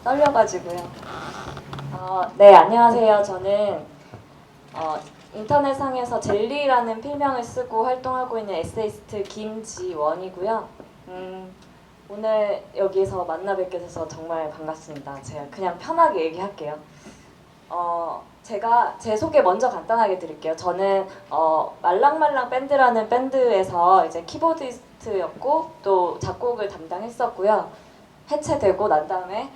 떨려가지고요. 네, 안녕하세요. 저는 인터넷상에서 젤리라는 필명을 쓰고 활동하고 있는 에세이스트 김지원이고요. 오늘 여기서 만나 뵙게 돼서 정말 반갑습니다. 제가 그냥 편하게 얘기할게요. 제가 제 소개 먼저 간단하게 드릴게요. 저는 말랑말랑 밴드라는 밴드에서 이제 키보디스트였고 또 작곡을 담당했었고요. 해체되고 난 다음에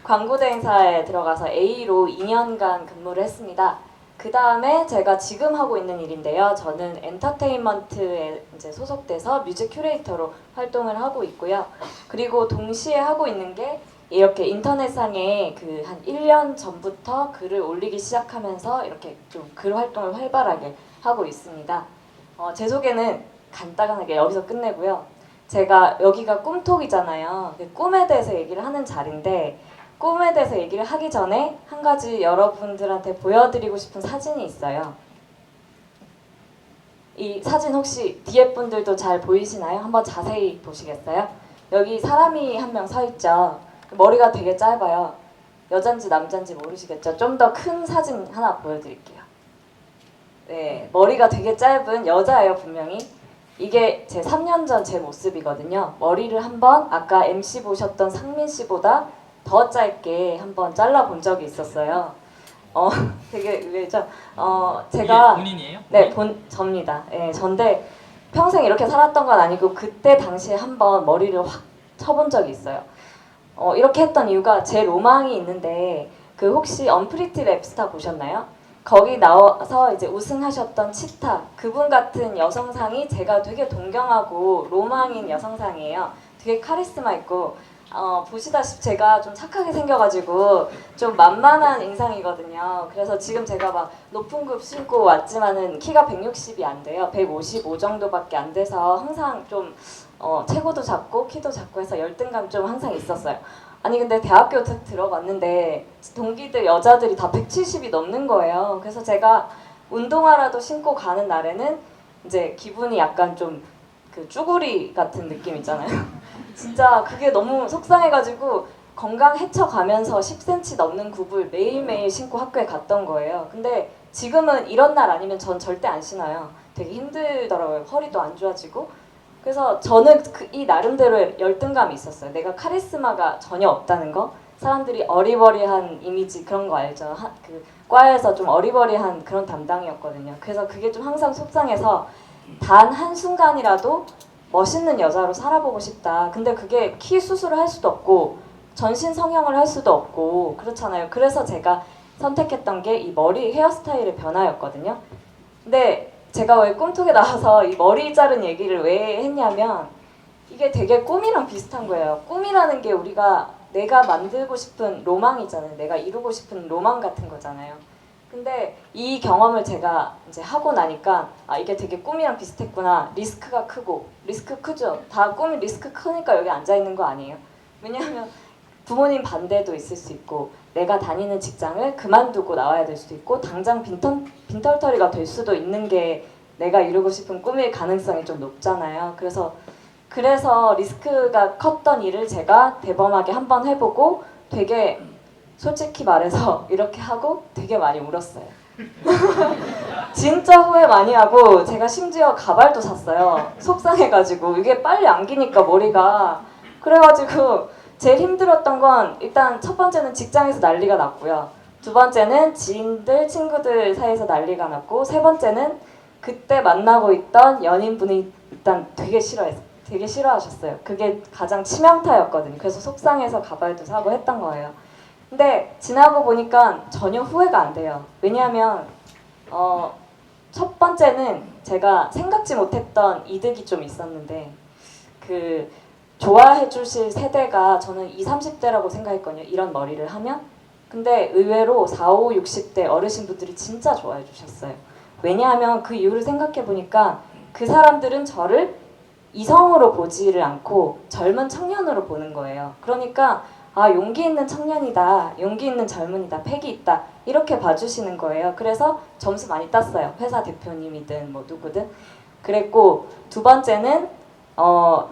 광고대행사에 들어가서 A로 2년간 근무를 했습니다. 그 다음에 제가 지금 하고 있는 일인데요. 저는 엔터테인먼트에 이제 소속돼서 뮤직 큐레이터로 활동을 하고 있고요. 그리고 동시에 하고 있는 게 이렇게 인터넷상에 그 한 1년 전부터 글을 올리기 시작하면서 이렇게 좀 글 활동을 활발하게 하고 있습니다. 제 소개는 간단하게 여기서 끝내고요. 제가 여기가 꿈톡이잖아요. 꿈에 대해서 얘기를 하는 자리인데 꿈에 대해서 얘기를 하기 전에 한 가지 여러분들한테 보여드리고 싶은 사진이 있어요. 이 사진 혹시 뒤에 분들도 잘 보이시나요? 한번 자세히 보시겠어요? 여기 사람이 한 명 서 있죠. 머리가 되게 짧아요. 여잔지 남잔지 모르시겠죠? 좀 더 큰 사진 하나 보여드릴게요. 네, 머리가 되게 짧은 여자예요, 분명히. 이게 제 3년 전 제 모습이거든요. 머리를 한번 아까 MC 보셨던 상민 씨보다 더 짧게 한번 잘라본 적이 있었어요. 되게 의외죠. 제가 본인이에요? 네, 접니다. 네, 전데 평생 이렇게 살았던 건 아니고 그때 당시에 한번 머리를 확 쳐본 적이 있어요. 이렇게 했던 이유가 제 로망이 있는데 그 혹시 언프리티 랩스타 보셨나요? 거기 나와서 이제 우승하셨던 치타 그분 같은 여성상이 제가 되게 동경하고 로망인 여성상이에요. 되게 카리스마 있고 보시다시피 제가 좀 착하게 생겨가지고 좀 만만한 인상이거든요. 그래서 지금 제가 막 높은 굽 신고 왔지만은 키가 160이 안 돼요. 155 정도밖에 안 돼서 항상 좀 체구도 작고 키도 작고 해서 열등감 좀 항상 있었어요. 아니 근데 대학교 들어갔는데 동기들 여자들이 다 170이 넘는 거예요. 그래서 제가 운동화라도 신고 가는 날에는 이제 기분이 약간 좀 그 쭈구리 같은 느낌 있잖아요. 진짜 그게 너무 속상해가지고 건강 헤쳐가면서 10cm 넘는 굽을 매일매일 신고 학교에 갔던 거예요. 근데 지금은 이런 날 아니면 전 절대 안 신어요. 되게 힘들더라고요. 허리도 안 좋아지고. 그래서 저는 이 나름대로의 열등감이 있었어요. 내가 카리스마가 전혀 없다는 거. 사람들이 어리버리한 이미지 그런 거 알죠? 그 과에서 좀 어리버리한 그런 담당이었거든요. 그래서 그게 좀 항상 속상해서 단 한순간이라도 멋있는 여자로 살아보고 싶다. 근데 그게 키 수술을 할 수도 없고 전신 성형을 할 수도 없고 그렇잖아요. 그래서 제가 선택했던 게 이 머리 헤어스타일의 변화였거든요. 근데 제가 왜 꿈톡에 나와서 이 머리 자른 얘기를 왜 했냐면 이게 되게 꿈이랑 비슷한 거예요. 꿈이라는 게 내가 만들고 싶은 로망이잖아요. 내가 이루고 싶은 로망 같은 거잖아요. 근데 이 경험을 제가 이제 하고 나니까 이게 되게 꿈이랑 비슷했구나. 리스크가 크고 리스크 크죠. 다 꿈이 리스크 크니까 여기 앉아 있는 거 아니에요. 왜냐하면 부모님 반대도 있을 수 있고 내가 다니는 직장을 그만두고 나와야 될 수도 있고 당장 빈털터리가 될 수도 있는 게 내가 이루고 싶은 꿈일 가능성이 좀 높잖아요. 그래서 리스크가 컸던 일을 제가 대범하게 한번 해보고 되게 솔직히 말해서 이렇게 하고 되게 많이 울었어요. 진짜 후회 많이 하고 제가 심지어 가발도 샀어요. 속상해가지고 이게 빨리 안기니까 머리가 그래가지고 제일 힘들었던 건 일단 첫 번째는 직장에서 난리가 났고요. 두 번째는 지인들, 친구들 사이에서 난리가 났고 세 번째는 그때 만나고 있던 연인분이 일단 되게 싫어하셨어요. 그게 가장 치명타였거든요. 그래서 속상해서 가발도 사고 했던 거예요. 근데 지나고 보니까 전혀 후회가 안 돼요. 왜냐하면 첫 번째는 제가 생각지 못했던 이득이 좀 있었는데 그 좋아해 주실 세대가 저는 20, 30대라고 생각했거든요. 이런 머리를 하면. 근데 의외로 4, 5, 60대 어르신분들이 진짜 좋아해 주셨어요. 왜냐하면 그 이유를 생각해 보니까 그 사람들은 저를 이성으로 보지를 않고 젊은 청년으로 보는 거예요. 그러니까 아, 용기 있는 청년이다, 용기 있는 젊은이다, 패기 있다 이렇게 봐주시는 거예요. 그래서 점수 많이 땄어요. 회사 대표님이든 뭐 누구든. 그랬고 두 번째는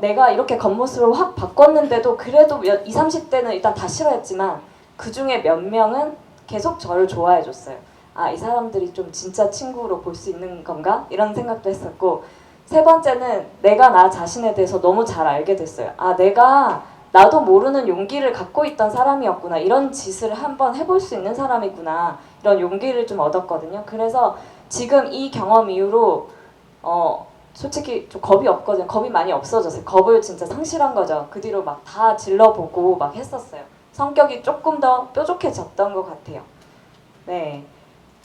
내가 이렇게 겉모습을 확 바꿨는데도 그래도 20, 30대는 일단 다 싫어했지만 그 중에 몇 명은 계속 저를 좋아해 줬어요. 아, 이 사람들이 좀 진짜 친구로 볼 수 있는 건가? 이런 생각도 했었고 세 번째는 내가 나 자신에 대해서 너무 잘 알게 됐어요. 아, 내가 나도 모르는 용기를 갖고 있던 사람이었구나. 이런 짓을 한번 해볼 수 있는 사람이구나. 이런 용기를 좀 얻었거든요. 그래서 지금 이 경험 이후로 솔직히 좀 겁이 없거든요. 겁이 많이 없어졌어요. 겁을 진짜 상실한 거죠. 그 뒤로 막 다 질러보고 막 했었어요. 성격이 조금 더 뾰족해졌던 것 같아요. 네.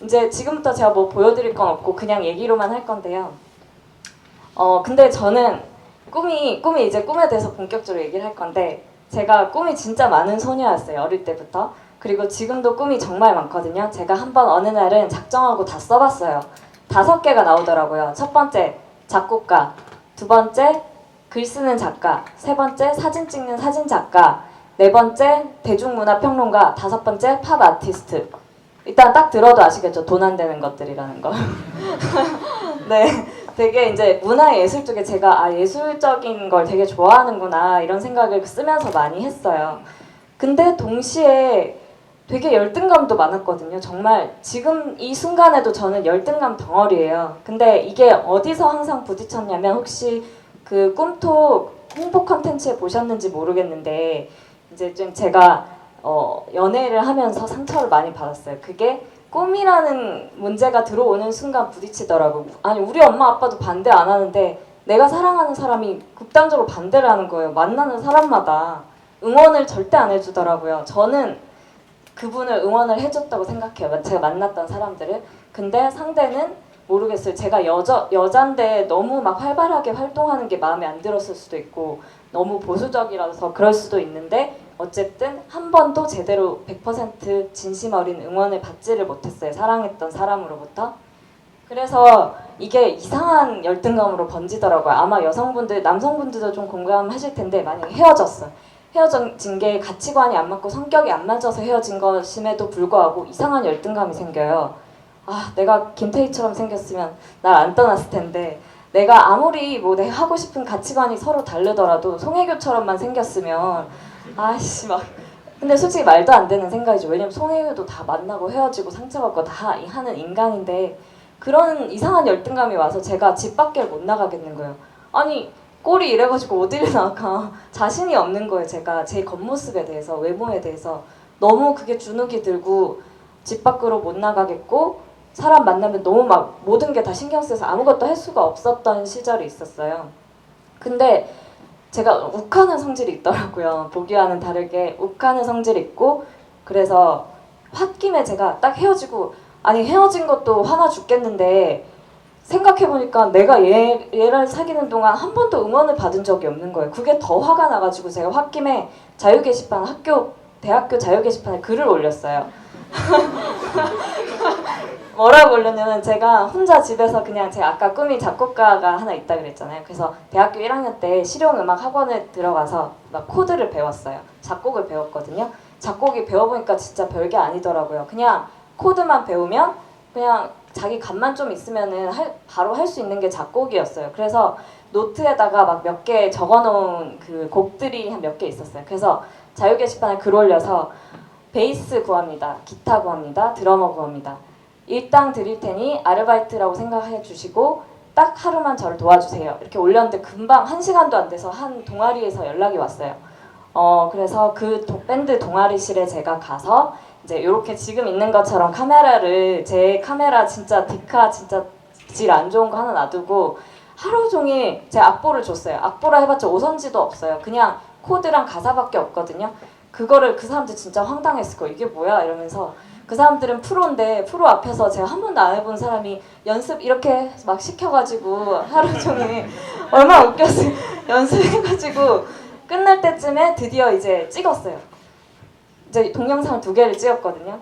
이제 지금부터 제가 뭐 보여드릴 건 없고 그냥 얘기로만 할 건데요. 근데 저는 꿈이 이제 꿈에 대해서 본격적으로 얘기를 할 건데 제가 꿈이 진짜 많은 소녀였어요. 어릴 때부터. 그리고 지금도 꿈이 정말 많거든요. 제가 한번 어느 날은 작정하고 다 써봤어요. 5개가 나오더라고요. 첫 번째, 작곡가. 두 번째, 글 쓰는 작가. 세 번째, 사진 찍는 사진 작가. 네 번째, 대중문화평론가. 다섯 번째, 팝 아티스트. 일단 딱 들어도 아시겠죠? 돈 안 되는 것들이라는 거. 네, 되게 이제 문화예술 쪽에 제가 아, 예술적인 걸 되게 좋아하는구나 이런 생각을 쓰면서 많이 했어요. 근데 동시에 되게 열등감도 많았거든요. 정말 지금 이 순간에도 저는 열등감 덩어리예요. 근데 이게 어디서 항상 부딪혔냐면 혹시 그 꿈톡 홍보 컨텐츠에 보셨는지 모르겠는데 이제 좀 제가 연애를 하면서 상처를 많이 받았어요. 그게 꿈이라는 문제가 들어오는 순간 부딪히더라고. 아니 우리 엄마 아빠도 반대 안 하는데 내가 사랑하는 사람이 극단적으로 반대를 하는 거예요. 만나는 사람마다 응원을 절대 안 해주더라고요. 저는 그분을 응원을 해줬다고 생각해요. 제가 만났던 사람들을. 근데 상대는 모르겠어요. 제가 여잔데 너무 막 활발하게 활동하는 게 마음에 안 들었을 수도 있고 너무 보수적이라서 그럴 수도 있는데 어쨌든 한 번도 제대로 100% 진심 어린 응원을 받지를 못했어요. 사랑했던 사람으로부터. 그래서 이게 이상한 열등감으로 번지더라고요. 아마 여성분들, 남성분들도 좀 공감하실 텐데 만약에 헤어졌어. 헤어진 게 가치관이 안 맞고 성격이 안 맞아서 헤어진 것임에도 불구하고 이상한 열등감이 생겨요. 아, 내가 김태희처럼 생겼으면 날 안 떠났을 텐데 내가 아무리 뭐 내가 하고 싶은 가치관이 서로 다르더라도 송혜교처럼만 생겼으면 아씨 막 근데 솔직히 말도 안 되는 생각이죠. 왜냐면 송혜교도 다 만나고 헤어지고 상처받고 다 하는 인간인데 그런 이상한 열등감이 와서 제가 집 밖을 못 나가겠는 거예요. 아니 꼴이 이래가지고 어디를 나가 자신이 없는 거예요. 제가 제 겉모습에 대해서 외모에 대해서 너무 그게 주눅이 들고 집 밖으로 못 나가겠고 사람 만나면 너무 막 모든 게 다 신경 쓰여서 아무것도 할 수가 없었던 시절이 있었어요. 근데 제가 욱하는 성질이 있더라고요. 보기와는 다르게 욱하는 성질이 있고 그래서 홧김에 제가 딱 헤어지고 아니 헤어진 것도 화나 죽겠는데 생각해보니까 내가 얘를 사귀는 동안 한 번도 응원을 받은 적이 없는 거예요. 그게 더 화가 나가지고 제가 홧김에 자유게시판 대학교 자유게시판에 글을 올렸어요. 뭐라고 올렸냐면 제가 혼자 집에서 그냥 제가 아까 꿈이 작곡가가 하나 있다 그랬잖아요. 그래서 대학교 1학년 때 실용음악 학원에 들어가서 막 코드를 배웠어요. 작곡을 배웠거든요. 작곡이 배워보니까 진짜 별게 아니더라고요. 그냥 코드만 배우면 그냥 자기 감만 좀 있으면은 바로 할 수 있는 게 작곡이었어요. 그래서 노트에다가 막 몇 개 적어놓은 그 곡들이 한 몇 개 있었어요. 그래서 자유 게시판에 글 올려서 베이스 구합니다. 기타 구합니다. 드러머 구합니다. 일당 드릴 테니 아르바이트라고 생각해 주시고 딱 하루만 저를 도와주세요. 이렇게 올렸는데 금방 1시간도 안 돼서 한 동아리에서 연락이 왔어요. 그래서 그 밴드 동아리실에 제가 가서 이제 이렇게 지금 있는 것처럼 카메라를 제 카메라 진짜 디카 진짜 질 안 좋은 거 하나 놔두고 하루 종일 제 악보를 줬어요. 악보라 해봤자 오선지도 없어요. 그냥 코드랑 가사밖에 없거든요. 그거를 그 사람들 진짜 황당했을 거예요. 이게 뭐야 이러면서. 그 사람들은 프로인데 프로 앞에서 제가 한 번도 안 해본 사람이 연습 이렇게 막 시켜가지고 하루 종일 얼마나 웃겼어요. 연습해가지고 끝날 때쯤에 드디어 이제 찍었어요. 이제 동영상을 2개를 찍었거든요.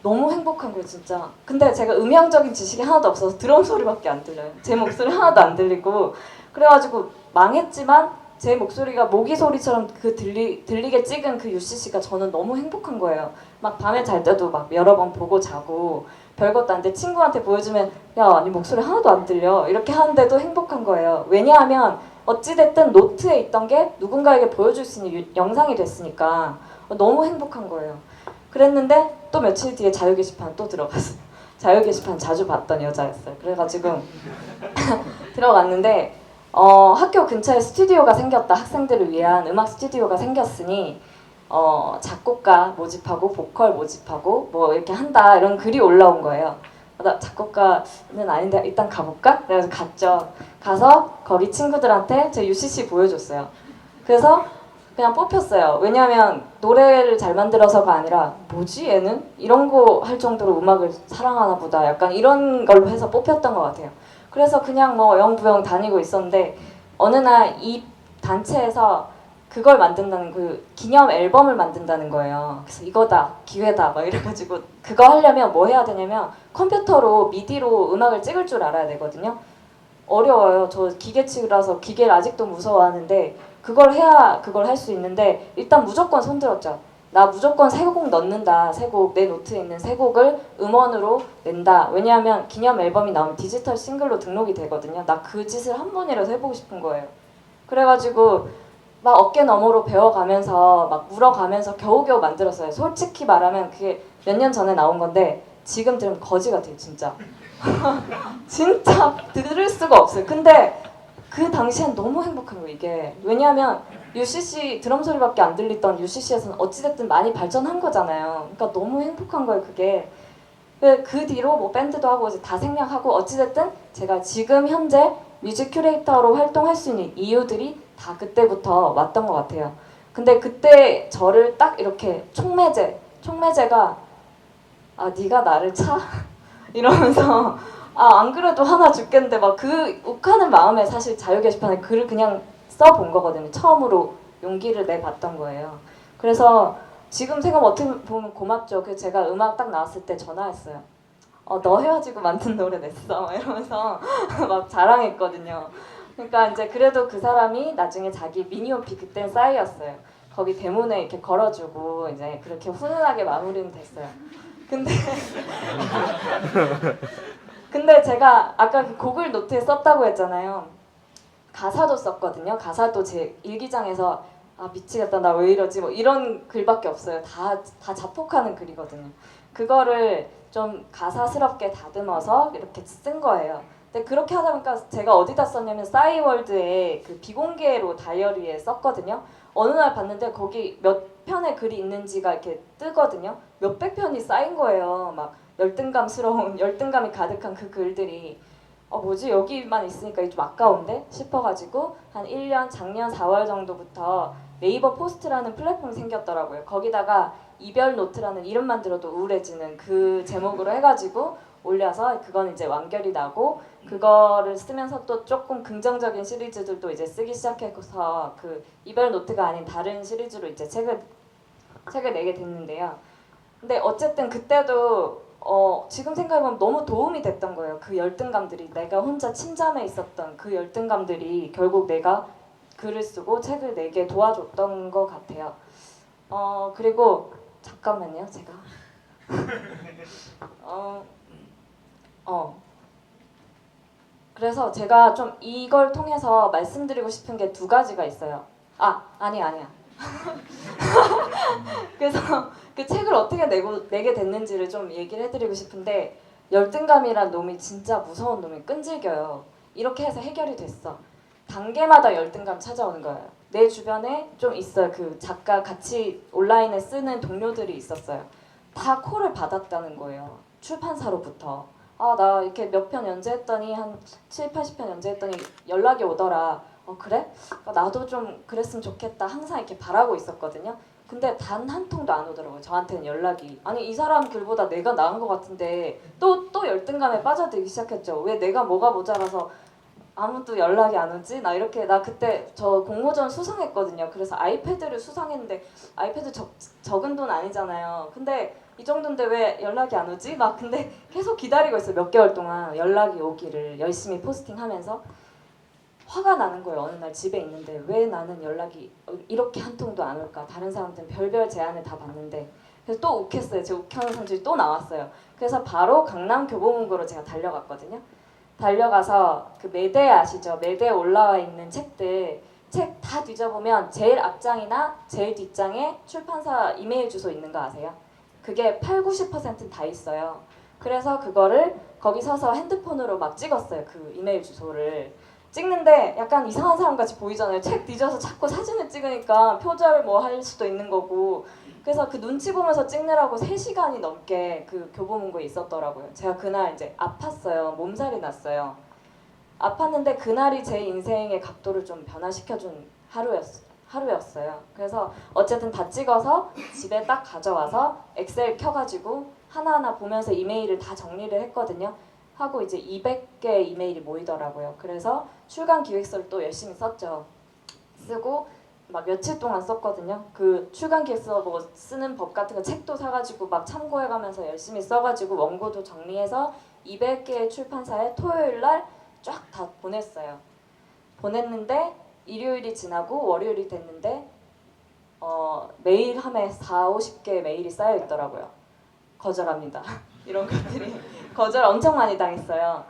너무 행복한 거예요 진짜. 근데 제가 음향적인 지식이 하나도 없어서 드럼 소리밖에 안 들려요. 제 목소리 하나도 안 들리고 그래가지고 망했지만 제 목소리가 모기 소리처럼 그 들리게 찍은 그 UCC가 저는 너무 행복한 거예요. 막 밤에 잘 때도 막 여러 번 보고 자고 별것도 안 돼. 친구한테 보여주면 야 아니 목소리 하나도 안 들려 이렇게 하는데도 행복한 거예요. 왜냐하면 어찌됐든 노트에 있던 게 누군가에게 보여줄 수 있는 영상이 됐으니까 너무 행복한 거예요. 그랬는데 또 며칠 뒤에 자유 게시판 또 들어갔어요. 자유 게시판 자주 봤던 여자였어요. 그래가지고 들어갔는데 학교 근처에 스튜디오가 생겼다. 학생들을 위한 음악 스튜디오가 생겼으니 작곡가 모집하고 보컬 모집하고 뭐 이렇게 한다 이런 글이 올라온 거예요. 나 작곡가는 아닌데 일단 가볼까? 그래서 갔죠. 가서 거기 친구들한테 제 UCC 보여줬어요. 그래서 그냥 뽑혔어요. 왜냐하면 노래를 잘 만들어서가 아니라 뭐지 얘는? 이런 거 할 정도로 음악을 사랑하나 보다. 약간 이런 걸로 해서 뽑혔던 것 같아요. 그래서 그냥 뭐 영부영 다니고 있었는데 어느 날 이 단체에서 그걸 만든다는 그 기념 앨범을 만든다는 거예요. 그래서 이거다 기회다 막 이래가지고 그거 하려면 뭐 해야 되냐면 컴퓨터로 미디로 음악을 찍을 줄 알아야 되거든요. 어려워요. 저 기계치라서 기계를 아직도 무서워하는데 그걸 해야 그걸 할 수 있는데 일단 무조건 손들었죠. 나 무조건 새 곡 넣는다. 새 곡, 내 노트에 있는 새 곡을 음원으로 낸다. 왜냐하면 기념 앨범이 나오면 디지털 싱글로 등록이 되거든요. 나 그 짓을 한 번이라도 해보고 싶은 거예요. 그래가지고 막 어깨 너머로 배워가면서 막 물어가면서 겨우겨우 만들었어요. 솔직히 말하면 그게 몇 년 전에 나온 건데 지금 들으면 거지 같아요 진짜. 진짜 들을 수가 없어요. 근데 그 당시엔 너무 행복한 거예요 이게. 왜냐하면 UCC 드럼 소리밖에 안 들리던 UCC에서는 어찌됐든 많이 발전한 거잖아요. 그러니까 너무 행복한 거예요 그게. 그 뒤로 뭐 밴드도 하고 이제 다 생략하고 어찌됐든 제가 지금 현재 뮤직 큐레이터로 활동할 수 있는 이유들이 다 그때부터 왔던 것 같아요. 근데 그때 저를 딱 이렇게 총매제가 아 네가 나를 차? 이러면서 아 안 그래도 하나 죽겠는데 막 그 욱하는 마음에 사실 자유 게시판에 글을 그냥 써본 거거든요. 처음으로 용기를 내봤던 거예요. 그래서 지금 생각 어떻게 보면 고맙죠. 그 제가 음악 딱 나왔을 때 전화했어요. 너 헤어지고 만든 노래 냈어 막 이러면서 막 자랑했거든요. 그러니까 이제 그래도 그 사람이 나중에 자기 미니홈피 그땐 싸이였어요. 거기 대문에 이렇게 걸어주고 이제 그렇게 훈훈하게 마무리는 됐어요. 근데 근데 제가 아까 그 곡을 노트에 썼다고 했잖아요. 가사도 썼거든요. 가사도 제 일기장에서 아 미치겠다 나 왜 이러지 뭐 이런 글밖에 없어요. 다 자폭하는 글이거든요. 그거를 좀 가사스럽게 다듬어서 이렇게 쓴 거예요. 근데 그렇게 하다 보니까 제가 어디다 썼냐면 싸이월드에 그 비공개로 다이어리에 썼거든요. 어느 날 봤는데 거기 몇 편의 글이 있는지가 이렇게 뜨거든요. 몇백 편이 쌓인 거예요. 막 열등감이 가득한 그 글들이 뭐지 여기만 있으니까 좀 아까운데 싶어가지고 한 1년 작년 4월 정도부터 네이버 포스트라는 플랫폼이 생겼더라고요. 거기다가 이별 노트라는 이름만 들어도 우울해지는 그 제목으로 해가지고 올려서 그건 이제 완결이 나고 그거를 쓰면서 또 조금 긍정적인 시리즈들도 이제 쓰기 시작해서 그 이별 노트가 아닌 다른 시리즈로 이제 책을 내게 됐는데요. 근데 어쨌든 그때도 지금 생각해보면 너무 도움이 됐던 거예요. 그 열등감들이 내가 혼자 침잠해 있었던 그 열등감들이 결국 내가 글을 쓰고 책을 내게 도와줬던 것 같아요. 그리고 잠깐만요, 제가 그래서 제가 좀 이걸 통해서 말씀드리고 싶은 게 2가지가 있어요. 아니야. 그래서 그 책을 어떻게 내게 됐는지를 좀 얘기를 해드리고 싶은데 열등감이란 놈이 진짜 무서운 놈이 끈질겨요. 이렇게 해서 해결이 됐어. 단계마다 열등감 찾아오는 거예요. 내 주변에 좀 있어요. 그 작가 같이 온라인에 쓰는 동료들이 있었어요. 다 콜을 받았다는 거예요. 출판사로부터. 나 이렇게 몇 편 연재했더니 한 7, 80편 연재했더니 연락이 오더라. 그래? 나도 좀 그랬으면 좋겠다. 항상 이렇게 바라고 있었거든요. 근데 단 한 통도 안 오더라고요. 저한테는 연락이. 아니 이 사람 글보다 내가 나은 것 같은데 또 열등감에 빠져들기 시작했죠. 왜 내가 뭐가 모자라서 아무도 연락이 안 오지? 나 그때 저 공모전 수상했거든요. 그래서 아이패드를 수상했는데 아이패드 적은 돈 아니잖아요. 근데 이 정도인데 왜 연락이 안 오지? 막 근데 계속 기다리고 있어요. 몇 개월 동안 연락이 오기를 열심히 포스팅하면서 화가 나는 거예요. 어느 날 집에 있는데 왜 나는 연락이 이렇게 한 통도 안 올까? 다른 사람들은 별별 제안을 다 받는데 그래서 또 욱했어요. 제 욱하는 성질이 또 나왔어요. 그래서 바로 강남 교보문고로 제가 달려갔거든요. 달려가서 그 매대 아시죠? 매대에 올라와 있는 책들 책 다 뒤져보면 제일 앞장이나 제일 뒷장에 출판사 이메일 주소 있는 거 아세요? 그게 8, 90%다 있어요. 그래서 그거를 거기 서서 핸드폰으로 막 찍었어요. 그 이메일 주소를. 찍는데 약간 이상한 사람 같이 보이잖아요. 책 뒤져서 자꾸 사진을 찍으니까 표절 뭐 할 수도 있는 거고. 그래서 그 눈치 보면서 찍느라고 3시간이 넘게 그 교보문고에 있었더라고요. 제가 그날 이제 아팠어요. 몸살이 났어요. 아팠는데 그날이 제 인생의 각도를 좀 변화시켜준 하루였어요. 그래서 어쨌든 다 찍어서 집에 딱 가져와서 엑셀 켜가지고 하나하나 보면서 이메일을 다 정리를 했거든요. 하고 이제 200개 이메일이 모이더라고요. 그래서 출간 기획서를 또 열심히 썼죠. 쓰고 막 며칠 동안 썼거든요. 그 출간 기획서 뭐 쓰는 법 같은 거 책도 사가지고 막 참고해가면서 열심히 써가지고 원고도 정리해서 200개의 출판사에 토요일 날 쫙 다 보냈어요. 보냈는데 일요일이 지나고 월요일이 됐는데 메일 함에 4, 50개 메일이 쌓여 있더라고요. 거절합니다. 이런 것들이 거절 엄청 많이 당했어요.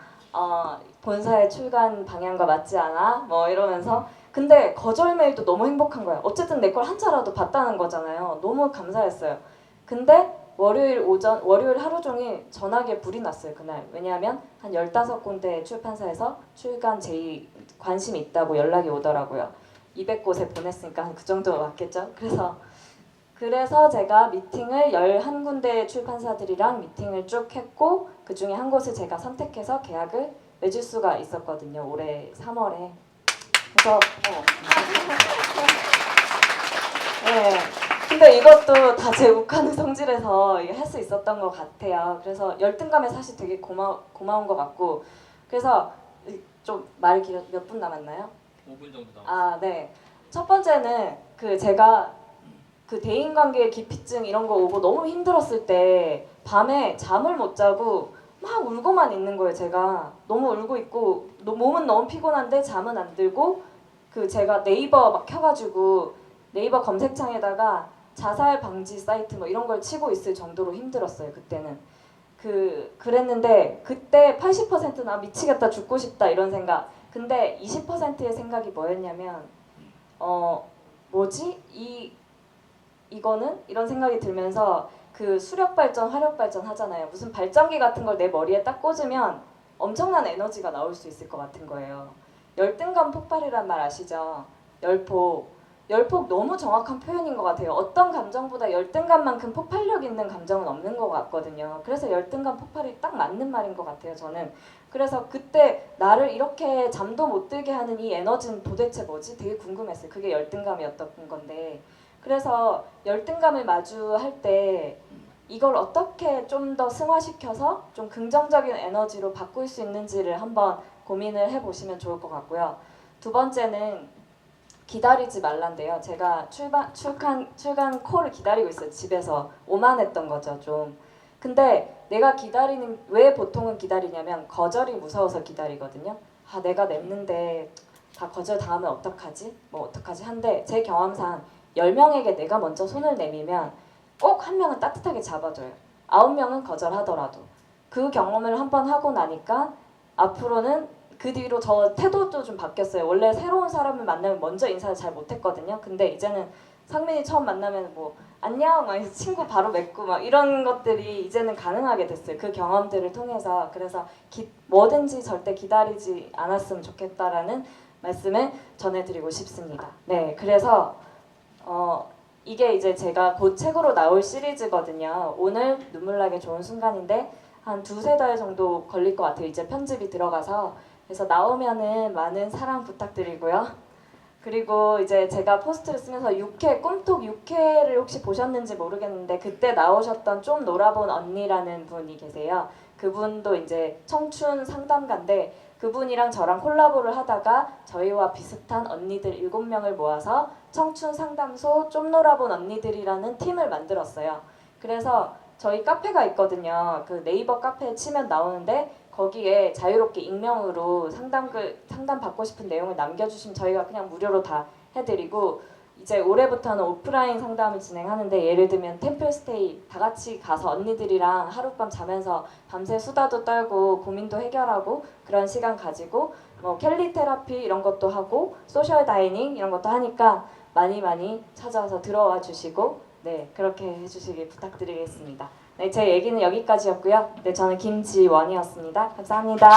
본사의 출간 방향과 맞지 않아? 뭐 이러면서 근데 거절 메일도 너무 행복한 거예요. 어쨌든 내 걸 한자라도 봤다는 거잖아요. 너무 감사했어요. 근데 월요일 하루 종일 전화기에 불이 났어요. 그날. 왜냐하면 한 15군데 출판사에서 출간 제의 관심이 있다고 연락이 오더라고요. 200곳에 보냈으니까 한 그 정도 맞겠죠? 그래서 제가 미팅을 11군데 출판사들이랑 미팅을 쭉 했고 그 중에 한 곳을 제가 선택해서 계약을 맺을 수가 있었거든요. 올해 3월에. 그래서 네. 근데 이것도 다 제 욱하는 성질에서 할 수 있었던 것 같아요. 그래서 열등감에 사실 되게 고마운 것 같고 그래서 좀 말이 길어 몇 분 남았나요? 5분 정도 남았어요. 아, 네. 첫 번째는 그 제가 그 대인관계 기피증 이런 거 오고 너무 힘들었을 때 밤에 잠을 못 자고 막 울고만 있는 거예요. 제가 너무 울고 있고 몸은 너무 피곤한데 잠은 안 들고 그 제가 네이버 막 켜가지고 네이버 검색창에다가 자살 방지 사이트 뭐 이런 걸 치고 있을 정도로 힘들었어요. 그때는 그랬는데 그때 80%나 미치겠다 죽고 싶다 이런 생각. 근데 20%의 생각이 뭐였냐면 뭐지 이거는 이런 생각이 들면서 그 수력 발전, 화력 발전 하잖아요. 무슨 발전기 같은 걸 내 머리에 딱 꽂으면 엄청난 에너지가 나올 수 있을 것 같은 거예요. 열등감 폭발이란 말 아시죠? 열폭 너무 정확한 표현인 것 같아요. 어떤 감정보다 열등감만큼 폭발력 있는 감정은 없는 것 같거든요. 그래서 열등감 폭발이 딱 맞는 말인 것 같아요. 저는. 그래서 그때 나를 이렇게 잠도 못 들게 하는 이 에너지는 도대체 뭐지? 되게 궁금했어요. 그게 열등감이었던 건데. 그래서 열등감을 마주할 때 이걸 어떻게 좀 더 승화시켜서 좀 긍정적인 에너지로 바꿀 수 있는지를 한번 고민을 해보시면 좋을 것 같고요. 두 번째는 기다리지 말란데요. 제가 출간 콜을 기다리고 있어요. 집에서 오만했던 거죠, 좀. 근데 내가 왜 보통은 기다리냐면 거절이 무서워서 기다리거든요. 내가 냈는데 다 거절 당하면 어떡하지? 뭐 어떡하지? 한데 제 경험상 10명에게 내가 먼저 손을 내밀면 꼭 한 명은 따뜻하게 잡아줘요. 9명은 거절하더라도. 그 경험을 한번 하고 나니까 앞으로는 그 뒤로 저 태도도 좀 바뀌었어요. 원래 새로운 사람을 만나면 먼저 인사를 잘 못했거든요. 근데 이제는 상민이 처음 만나면 뭐 안녕 막 친구 바로 맺고 막 이런 것들이 이제는 가능하게 됐어요. 그 경험들을 통해서. 그래서 뭐든지 절대 기다리지 않았으면 좋겠다라는 말씀을 전해드리고 싶습니다. 네, 그래서 이게 이제 제가 곧 책으로 나올 시리즈거든요. 오늘 눈물나게 좋은 순간인데 한 2-3달 정도 걸릴 것 같아요. 이제 편집이 들어가서. 그래서 나오면은 많은 사랑 부탁드리고요. 그리고 이제 제가 포스트를 쓰면서 꿈톡 6회를 혹시 보셨는지 모르겠는데 그때 나오셨던 좀 놀아본 언니라는 분이 계세요. 그분도 이제 청춘 상담가인데 그분이랑 저랑 콜라보를 하다가 저희와 비슷한 언니들 7명을 모아서 청춘 상담소 좀 놀아본 언니들이라는 팀을 만들었어요. 그래서 저희 카페가 있거든요. 그 네이버 카페에 치면 나오는데 거기에 자유롭게 익명으로 상담 받고 싶은 내용을 남겨주시면 저희가 그냥 무료로 다 해드리고 이제 올해부터는 오프라인 상담을 진행하는데 예를 들면 템플스테이 다 같이 가서 언니들이랑 하룻밤 자면서 밤새 수다도 떨고 고민도 해결하고 그런 시간 가지고 뭐 캘리 테라피 이런 것도 하고 소셜 다이닝 이런 것도 하니까 많이 찾아와서 들어와 주시고 네 그렇게 해주시길 부탁드리겠습니다. 네, 제 얘기는 여기까지였고요. 네, 저는 김지원이었습니다. 감사합니다.